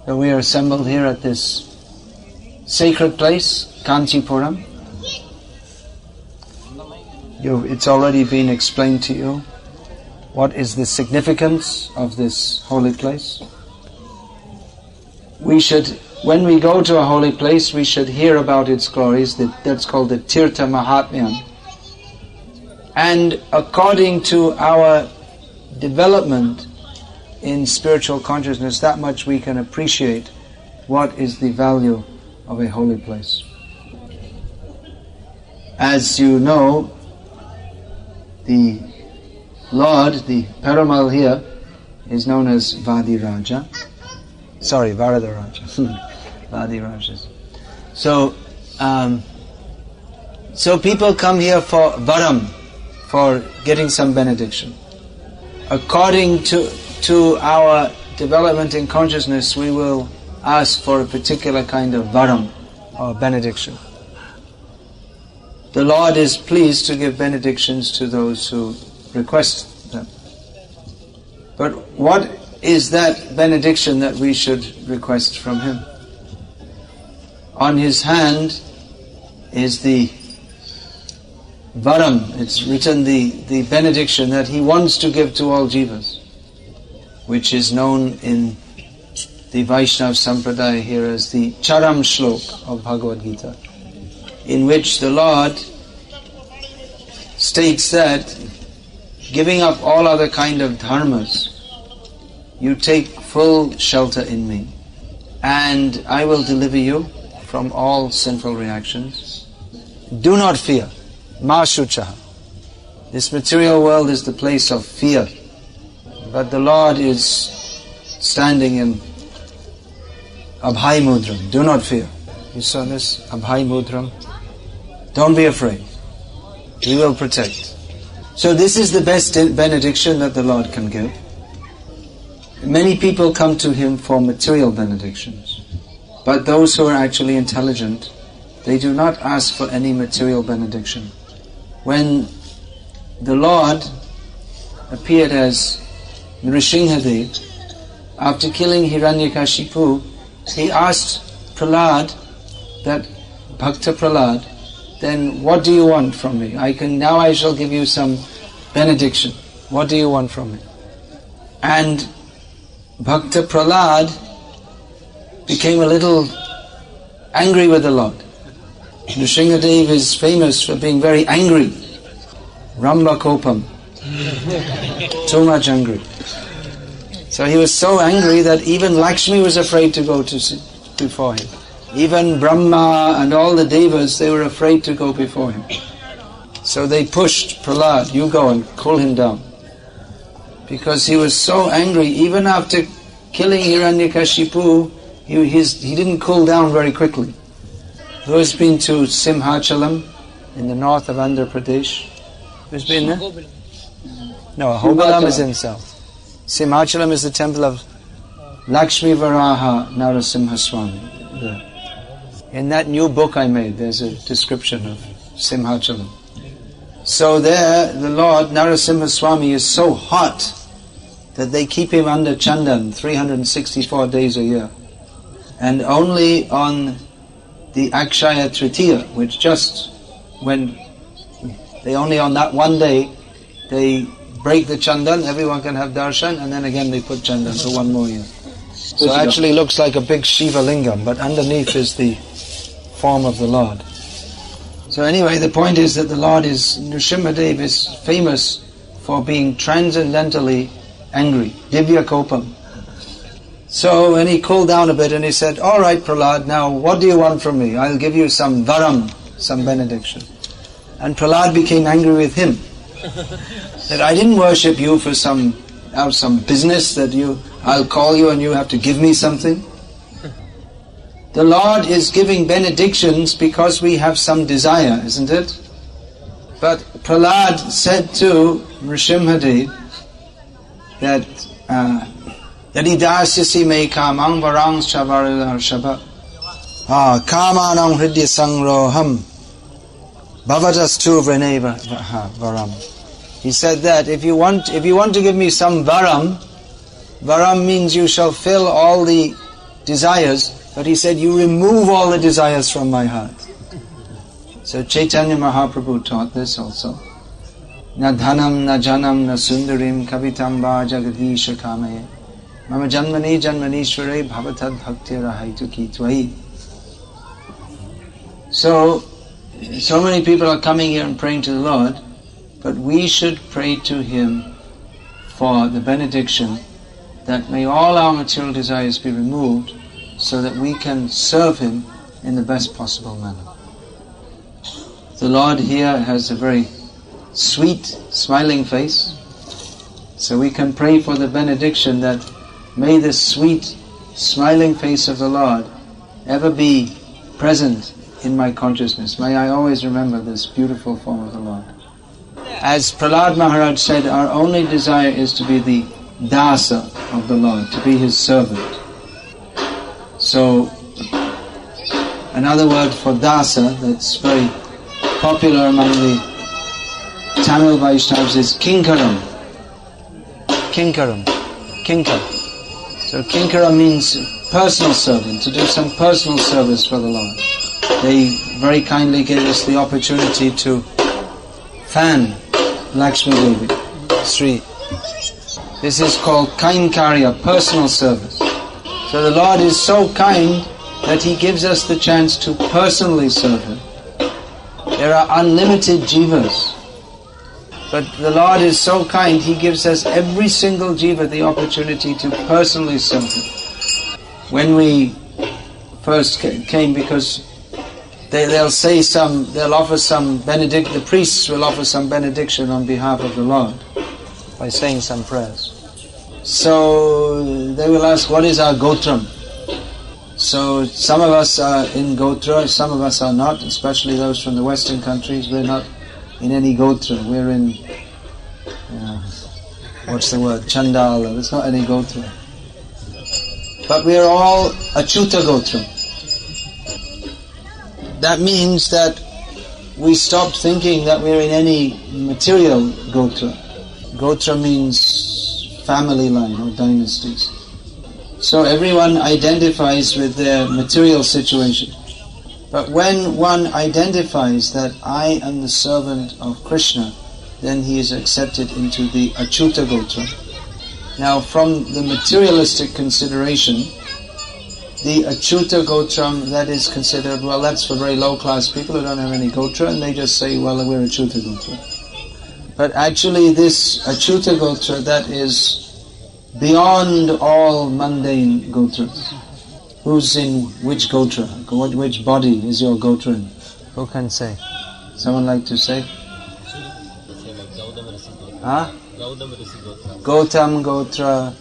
So we are assembled here at this sacred place, Kanchipuram. It's already been explained to you what is the significance of this holy place. When we go to a holy place, we should hear about its glories. That's called the Tirtha Mahatmyam. And according to our development in spiritual consciousness, that much we can appreciate what is the value of a holy place. As you know, the Lord, the Perumal here, is known as Varadaraja. Sorry, Varadaraja. Varadaraja. So people come here for varam, for getting some benediction. According to our development in consciousness, we will ask for a particular kind of varam or benediction. The Lord is pleased to give benedictions to those who request them. But what is that benediction that we should request from Him? On His hand is the varam, it's written the benediction that He wants to give to all jivas, which is known in the Vaishnava Sampradaya here as the Charam Shlok of Bhagavad Gita, in which the Lord states that giving up all other kind of dharmas, you take full shelter in me, and I will deliver you from all sinful reactions. Do not fear. Ma shuchaha. This material world is the place of fear, but the Lord is standing in Abhay Mudram. Do not fear. You saw this? Abhay Mudram. Don't be afraid. He will protect. So this is the best benediction that the Lord can give. Many people come to Him for material benedictions, but those who are actually intelligent, they do not ask for any material benediction. When the Lord appeared as Nrsimhadev, after killing Hiranyakashipu, he asked Prahlad, that Bhakta Prahlad, then what do you want from me? Now I shall give you some benediction. What do you want from me? And Bhakta Prahlad became a little angry with the Lord. Nrsimhadev is famous for being very angry. Ramba Kopam. Too much angry. So he was so angry that even Lakshmi was afraid to go before him. Even Brahma and all the devas, they were afraid to go before him. So they pushed Prahlad, you go and cool him down. Because he was so angry, even after killing Hiranyakashipu, he didn't cool down very quickly. Who has been to Simhachalam in the north of Andhra Pradesh? Who's been there? No, Hobalam is in south. Simhachalam is the temple of Lakshmi Varaha Narasimha Swami. In that new book I made, there's a description of Simhachalam. So there, the Lord Narasimha Swami is so hot that they keep him under Chandan 364 days a year. And only on the Akshaya Tritiya, which just when only on that one day, they break the Chandan, everyone can have darshan, and then again they put Chandan for one more year. So it actually looks like a big Shiva Lingam, but underneath is the form of the Lord. So anyway, the point is that the Lord Nrsimhadev is famous for being transcendentally angry. Divya Kopam. So when he cooled down a bit and he said, all right Prahlad, now what do you want from me? I'll give you some varam, some benediction. And Prahlad became angry with him. That I didn't worship you for some business that I'll call you and you have to give me something. The Lord is giving benedictions because we have some desire, isn't it? But Prahlad said to Nrsimhadev that Yadi dasyasi me kamang varang shavaridar shava kamanam hridya sangroham bhavajastu vreneva varam. He said that if you want to give me some varam means you shall fill all the desires, but he said, you remove all the desires from my heart. So Chaitanya Mahaprabhu taught this also. Na dhanam, na janam, na sundarim, kavitam va jagadisha kamaye. Mama janmani janmanishvare bhavatad bhakti rahaitu ki tvai. So many people are coming here and praying to the Lord, but we should pray to Him for the benediction that may all our material desires be removed so that we can serve Him in the best possible manner. The Lord here has a very sweet, smiling face, so we can pray for the benediction that may the sweet, smiling face of the Lord ever be present in my consciousness. May I always remember this beautiful form of the Lord. As Prahlad Maharaj said, our only desire is to be the dasa of the Lord, to be His servant. So, another word for dasa that's very popular among the Tamil Vaishnavas is kinkaram. Kinkaram. Kinkar. So kinkara means personal servant, to do some personal service for the Lord. They very kindly gave us the opportunity to fan Lakshmi Devi, Sri. This is called kainkarya, personal service. So the Lord is so kind that He gives us the chance to personally serve Him. There are unlimited jivas, but the Lord is so kind, He gives us every single jiva the opportunity to personally serve Him. When we first came, because they'll offer some benediction, the priests will offer some benediction on behalf of the Lord by saying some prayers. So they will ask, what is our gotram? So some of us are in gotra, some of us are not, especially those from the Western countries. We're not in any gotra. We're in, what's the word, Chandala. There's not any gotra. But we're all Achyuta gotra. That means that we stopped thinking that we're in any material gotra. Gotra means family line or dynasties. So everyone identifies with their material situation. But when one identifies that I am the servant of Krishna, then he is accepted into the Achyuta gotra. Now from the materialistic consideration, the Achyuta gotram, that is considered, well, that's for very low class people who don't have any gotra, and they just say, well, we're Achyuta gotra. But actually this Achyuta gotra, that is beyond all mundane gotras. Who's in which gotra? Which body is your gotra in? Who can say? Someone like to say? Huh? Gautam gotra.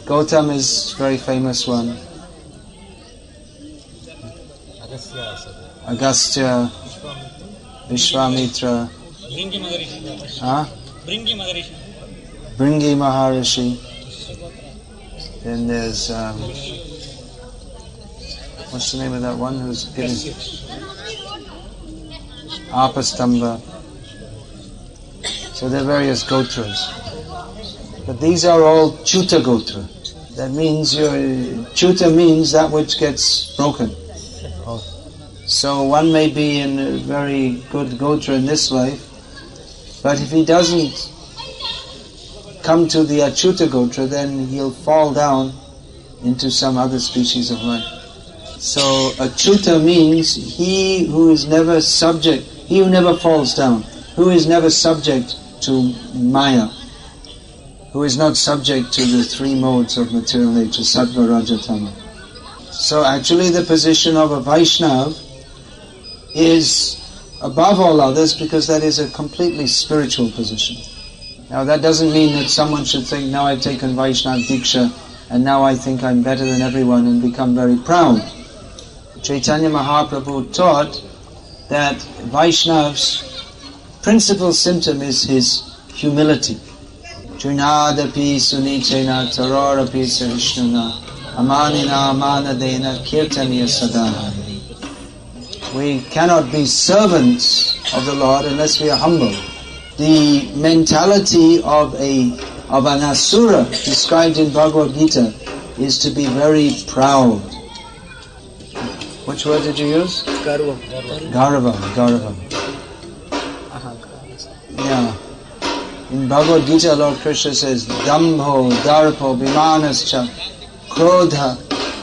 Gautam is very famous one. Agastya, Vishwamitra. Huh? Bringi Maharishi. Then there's what's the name of that one who's given Apastamba. So there are various gotras. But these are all Chuta gotra. That means Chuta means that which gets broken. So one may be in a very good gotra in this life, but if he doesn't come to the Achyuta gotra, then he'll fall down into some other species of life. So Achyuta means he who is never subject, he who never falls down, who is never subject to Maya, who is not subject to the three modes of material nature, Sattva, Raja, Tama. So actually the position of a Vaishnava is above all others because that is a completely spiritual position. Now that doesn't mean that someone should think, now I've taken Vaishnava Diksha and now I think I'm better than everyone and become very proud. Chaitanya Mahaprabhu taught that Vaishnava's principal symptom is his humility. Junadapi sunichena tarorapi sahishnuna amanina amanadena kirtaniya sadaha. We cannot be servants of the Lord unless we are humble. The mentality of a of an asura described in Bhagavad Gita is to be very proud. Which word did you use? Garva. Garva. Yeah. In Bhagavad Gita, Lord Krishna says, Dambho, Darpo, Vimanascha, Krodha,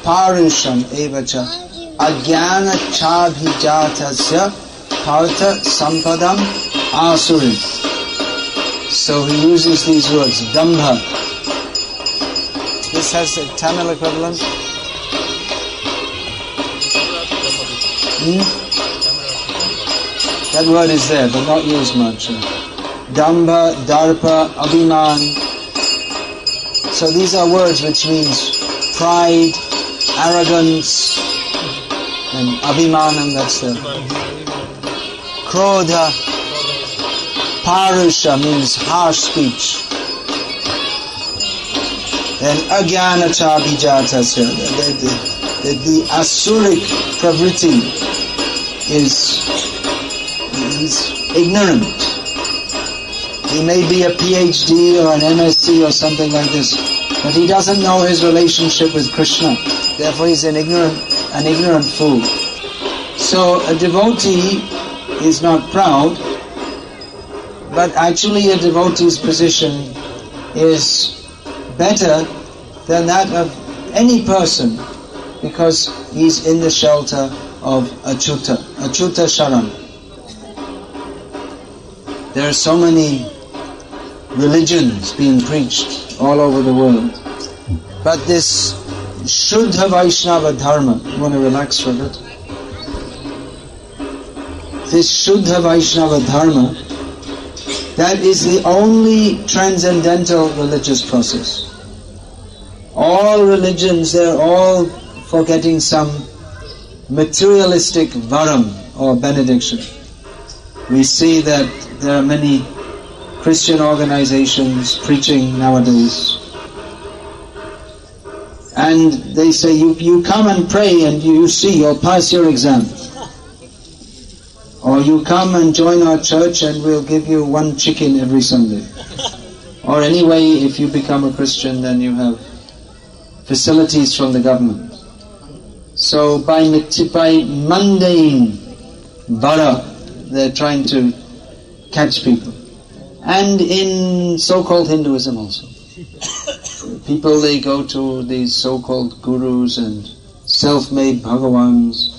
Parusham, Evacha, Ajnana Chabhijatasya, Partha Sampadam Asurim. So he uses these words, Dambha. This has a Tamil equivalent. That word is there, but not used much. Dambha, Darpa, Abhiman. So these are words which means pride, arrogance, and Abhimanam, that's the Krodha. Parusha means harsh speech. Then Ajnana Chabhijatasya, the asuric pravritti is ignorant. He may be a PhD or an MSc or something like this, but he doesn't know his relationship with Krishna. Therefore he's an ignorant fool. So a devotee is not proud, but actually a devotee's position is better than that of any person, because he's in the shelter of Achyuta Sharan. There are so many religions being preached all over the world, but this Shuddha Vaishnava Dharma, you want to relax for a bit? This Shuddha Vaishnava Dharma, that is the only transcendental religious process. All religions, they're all for getting some materialistic varam or benediction. We see that there are many Christian organizations preaching nowadays. And they say, you come and pray and you see, you'll pass your exam. Or you come and join our church and we'll give you 1 chicken every Sunday. Or anyway, if you become a Christian, then you have facilities from the government. So by mundane vara, they're trying to catch people. And in so-called Hinduism also. People, they go to these so-called gurus and self-made bhagawans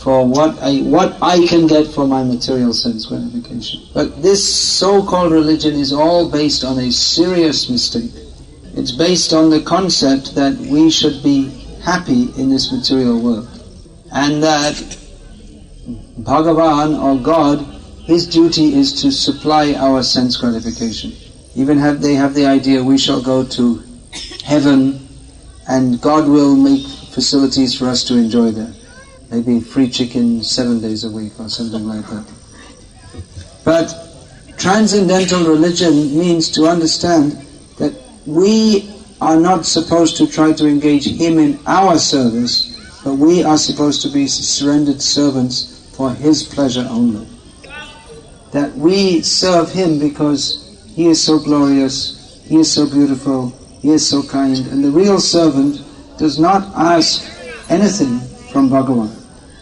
for what I can get for my material sense gratification. But this so-called religion is all based on a serious mistake. It's based on the concept that we should be happy in this material world. And that Bhagavan or God, his duty is to supply our sense gratification. Even they have the idea we shall go to heaven and God will make facilities for us to enjoy there. Maybe free chicken 7 days a week or something like that. But transcendental religion means to understand that we are not supposed to try to engage him in our service, but we are supposed to be surrendered servants for his pleasure only. That we serve him because he is so glorious, he is so beautiful, he is so kind, and the real servant does not ask anything from Bhagavan.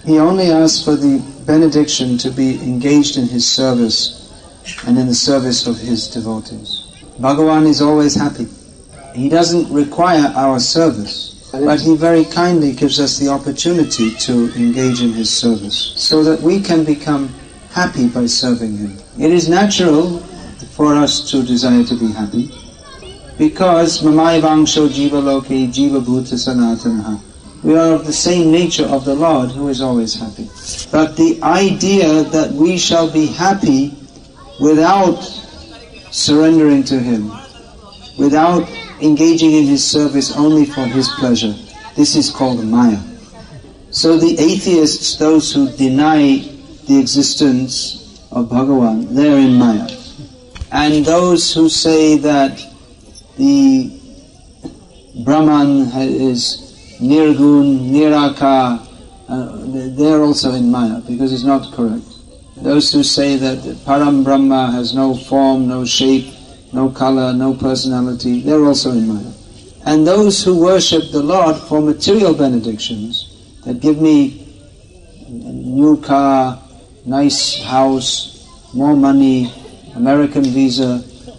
He only asks for the benediction to be engaged in his service and in the service of his devotees. Bhagavan is always happy. He doesn't require our service, but he very kindly gives us the opportunity to engage in his service so that we can become happy by serving him. It is natural for us to desire to be happy because Mamai Vangsho Jiva Loke Jiva Bhuta Sanatanaha. We are of the same nature of the Lord who is always happy. But the idea that we shall be happy without surrendering to him, without engaging in his service only for his pleasure, this is called Maya. So the atheists, those who deny the existence of Bhagavan, they're in Maya. And those who say that the Brahman is Nirgun, Nirakar, they're also in Maya, because it's not correct. Those who say that Param Brahma has no form, no shape, no color, no personality, they're also in Maya. And those who worship the Lord for material benedictions, that give me a new car, nice house, more money, American visa,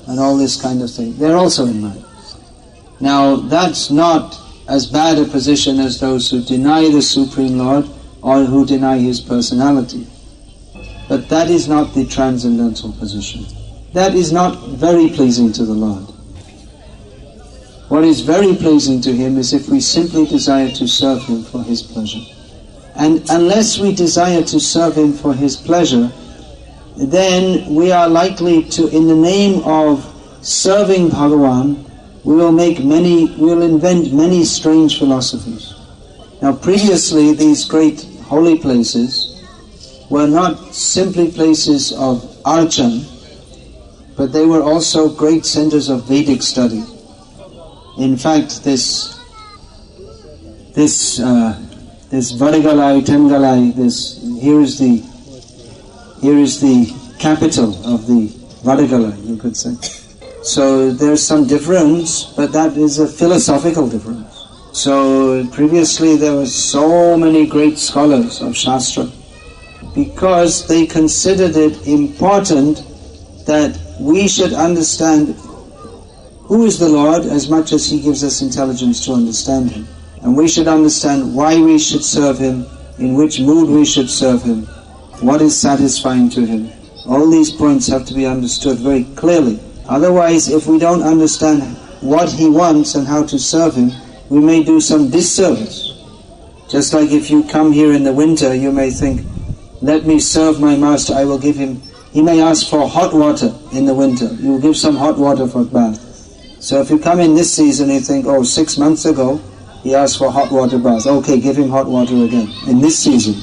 and all this kind of thing, they're also in Maya. Now, that's not as bad a position as those who deny the Supreme Lord or who deny His personality. But that is not the transcendental position. That is not very pleasing to the Lord. What is very pleasing to Him is if we simply desire to serve Him for His pleasure. And unless we desire to serve Him for His pleasure, then we are likely to, in the name of serving Bhagavan, we will invent many strange philosophies. Now previously these great holy places were not simply places of archan, but they were also great centers of Vedic study. In fact, this Vadagalai, Tengalai, here is the capital of the Vadagalai, you could say. So there's some difference, but that is a philosophical difference. So previously there were so many great scholars of Shastra, because they considered it important that we should understand who is the Lord as much as He gives us intelligence to understand Him. And we should understand why we should serve Him, in which mood we should serve Him, what is satisfying to Him. All these points have to be understood very clearly. Otherwise, if we don't understand what He wants and how to serve Him, we may do some disservice. Just like if you come here in the winter, you may think, let me serve my master, I will give him. He may ask for hot water in the winter. You will give some hot water for bath. So if you come in this season, you think, 6 months ago, he asked for hot water bath. Okay, give him hot water again. In this season.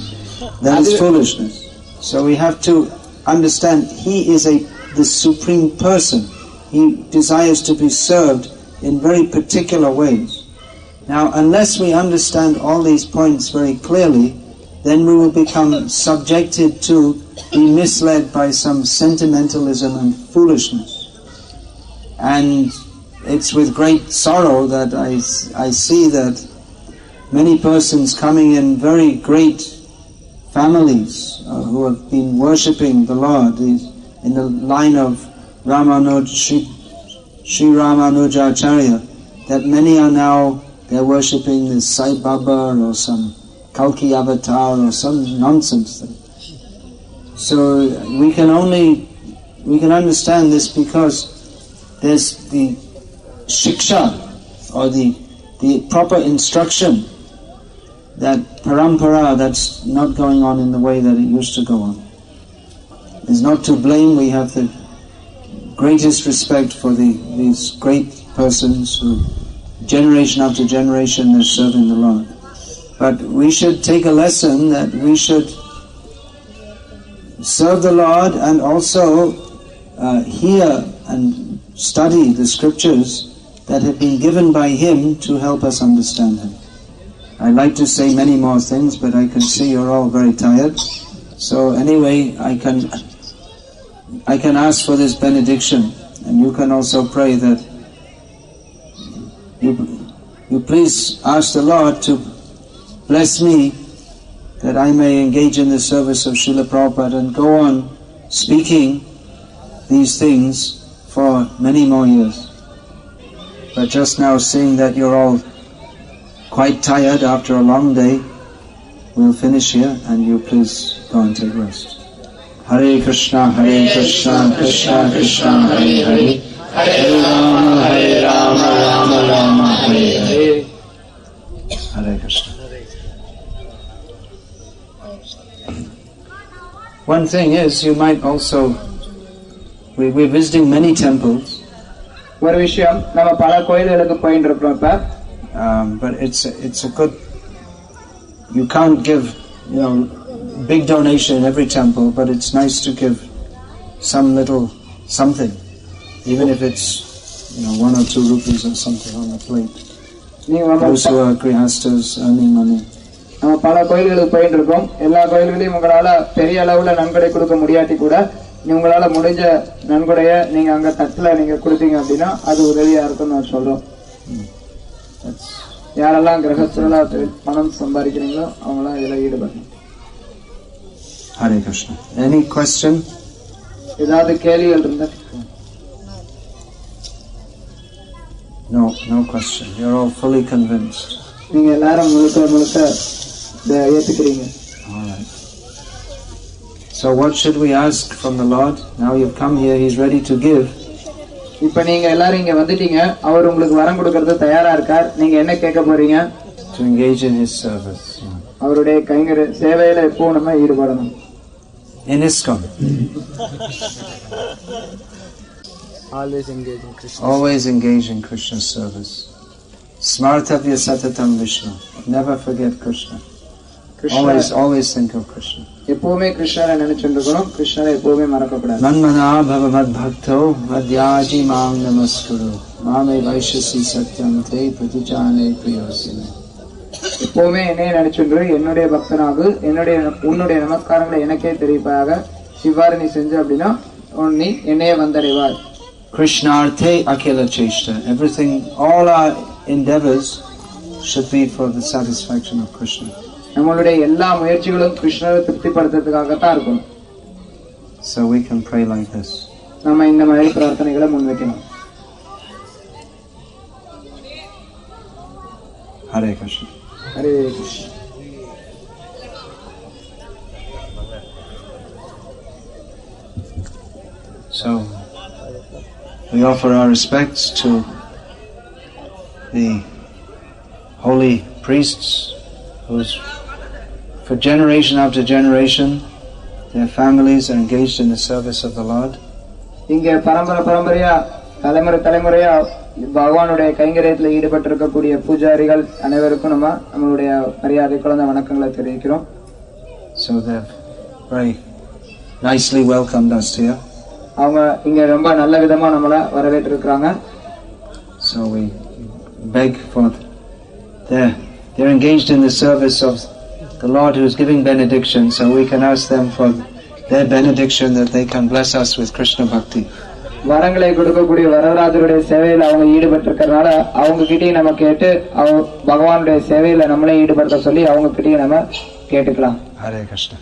That is foolishness. So we have to understand He is the Supreme Person. He desires to be served in very particular ways. Now, unless we understand all these points very clearly, then we will become subjected to be misled by some sentimentalism and foolishness. And it's with great sorrow that I see that many persons coming in very great families who have been worshipping the Lord in the line of Sri Ramanujacharya, that many are now, they're worshipping this Sai Baba or some Kalki avatar or some nonsense thing. So we can understand this because there's the shiksha, or the proper instruction, that parampara that's not going on in the way that it used to go on. It's not to blame. We have the greatest respect for these great persons who, generation after generation, they're serving the Lord. But we should take a lesson that we should serve the Lord and also hear and study the scriptures that have been given by Him to help us understand Him. I'd like to say many more things, but I can see you're all very tired. So anyway, I can ask for this benediction, and you can also pray that you please ask the Lord to bless me, that I may engage in the service of Srila Prabhupada and go on speaking these things for many more years. But just now, seeing that you're all quite tired after a long day, we'll finish here, and you please go and take rest. Hare Krishna, Krishna Krishna, Hare Hare, Hare Rama, Rama Rama, Hare Hare. Hare Krishna. One thing is, you might also, we're visiting many temples. ஒரு விஷயம், நம்ம பல கோயில்களுக்கு போயிட்டு இருக்கிறோம் இப்ப. But it's a good, you can't give, big donation in every temple, but it's nice to give some little something, even if it's 1 or 2 rupees or something on the plate. Those who are grihastas earning money. நம்ம பல கோயில்களுக்கு போயிட்டு இருக்கோம். எல்லா கோயில்களையும் உங்களால பெரிய அளவுல நன்கொடை கொடுக்க முடியாட்டி கூட உங்களால முடிஞ்ச நன்கொடைய நீங்க அங்க தட்டுல நீங்க கொடுத்தீங்க அப்படின்னா அது உதவியா இருக்கும்னு நான் சொல்றோம். யாரெல்லாம் கிரகஸ்தலா பணம் சம்பாதிக்கிறீங்களோ அவங்களாம் இதுல ஈடுபடணும். Hare Krishna. Any question? ஏதாவது கேள்விகள் இருந்தா? No question. You're all fully convinced. நீங்க எல்லாரும் முழுக்க ஏத்துக்கிறீங்க. All right. So what should we ask from the Lord? Now you've come here, He's ready to give. இப்ப நீங்க எல்லாரும் இங்க வந்துட்டீங்க, அவர் உங்களுக்கு வரம் கொடுக்கறது தயாரா இருக்கார். நீங்க என்ன கேட்க போறீங்க? To engage in His service. அவருடைய கைங்கர சேவையில எப்போ நம்ம ஈடுபடணும். In ISKCON. Always engage in Krishna. Always engage in Krishna's service. Smartavya satatam Vishnu. Never forget Krishna. Always think of Krishna. எப்பவுமே கிருஷ்ணரை நினைச்சிட்டு இருக்கணும். கிருஷ்ணரை எப்பவுமே மறக்க கூடாது. Manmana bhava madbhakto madhyaji mam namaskuru. Mame vaishasi satyam te pratijane priyosine. எப்பவுமே என்னைய நினைச்சுன்று என்னுடைய பக்தனாகு, உன்னுடைய நமஸ்காரங்களை எனக்கே தெரிவிப்பாக. இவ்வாறு நீ செஞ்ச அப்படின்னா நீ என்னைய வந்தடைவாய். Krishnarthe akila cheshta. Everything, all our endeavors should be for the satisfaction of Krishna. நம்மளுடைய எல்லா முயற்சிகளும் கிருஷ்ணரை திருப்திப்படுத்துறதுக்காகத்தான் இருக்கும். So we can pray like this. நம்ம இந்த மாதிரி பிரார்த்தனைகளை முன்வைக்கணும். Hare Krishna. Hare Krishna. So we offer our respects to the holy priests whose for generation after generation their families are engaged in the service of the Lord. இங்க பரம்பரையா தலைமுறையா பகவானுடைய கைங்கரியத்துல ஈடுபட்டிருக்கக்கூடிய பூஜாரிகள் அனைவருக்கும் நம்மளுடைய மரியாதை கலந்த வணக்கங்களை தெரிவிக்கிறோம். So they have very nicely welcomed us here. அவங்க இங்க ரொம்ப நல்ல விதமா நம்மள வரவேற்றிருக்காங்க. So we beg for they're engaged in the service of the Lord who is giving benediction, so we can ask them for their benediction that they can bless us with Krishna Bhakti. வரங்களை கொடுக்கக்கூடிய வரதராஜருடைய சேவையில அவங்க ஈடுபட்டிருக்கிறதுனால அவங்க கிட்டயும் நம்ம கேட்டு பகவானுடைய சேவையில நம்மளே ஈடுபடுத்த சொல்லி அவங்க கிட்டயும் நம்ம கேட்டுக்கலாம். Hare Krishna.